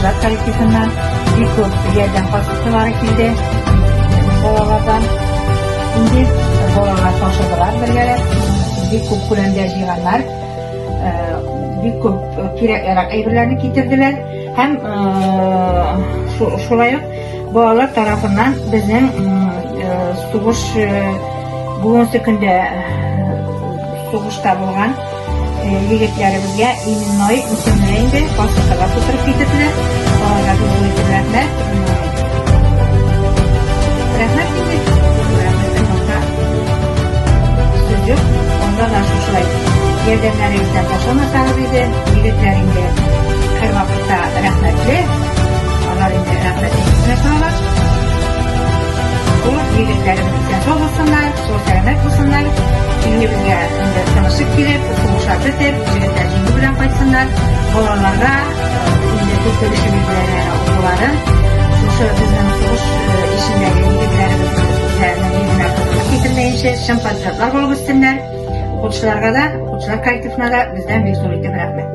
okutuşlar kolektifinden bir köp yerden fasıltıları kildi. Bolalardan şimdi bolalar taşıdılar birgeler. Bir köp kulemde jiğanlar. Bir köp kireklerak eybirlerini getirdiler. Hem şulayıp bolalar tarafından bizim soğuş bugünkü günde soğuşta bolgan yigitlerimizge iminnoy isimlerinde fasıltılar tutup getirdiler. Bolalar rahmet. Rahmet dedi. Rahmetten başka söz yok. Ondan da şuşulay yerdenlerimizden taşımasanız idi. Yigitlerinde her vakitte rahmetli. Onlar indi rahmetli içine sağlar. Bu yigitlerimizden sağ olsunlar, sağ selamet olsunlar. Birbirine tanışıp girip, soğuşlar bitip, yigitler jingi bilen kaçsınlar. Bolalarga indi görüşü birbirine okuların. Şu bizim soğuş işindeki yigitlerimizin üzerine birbirine katılıp getirmeyince şım patriotlar bolup üstünler. Okutuşlarga da, okutuşlar kolektifine de bizden bir soruyu rahmet.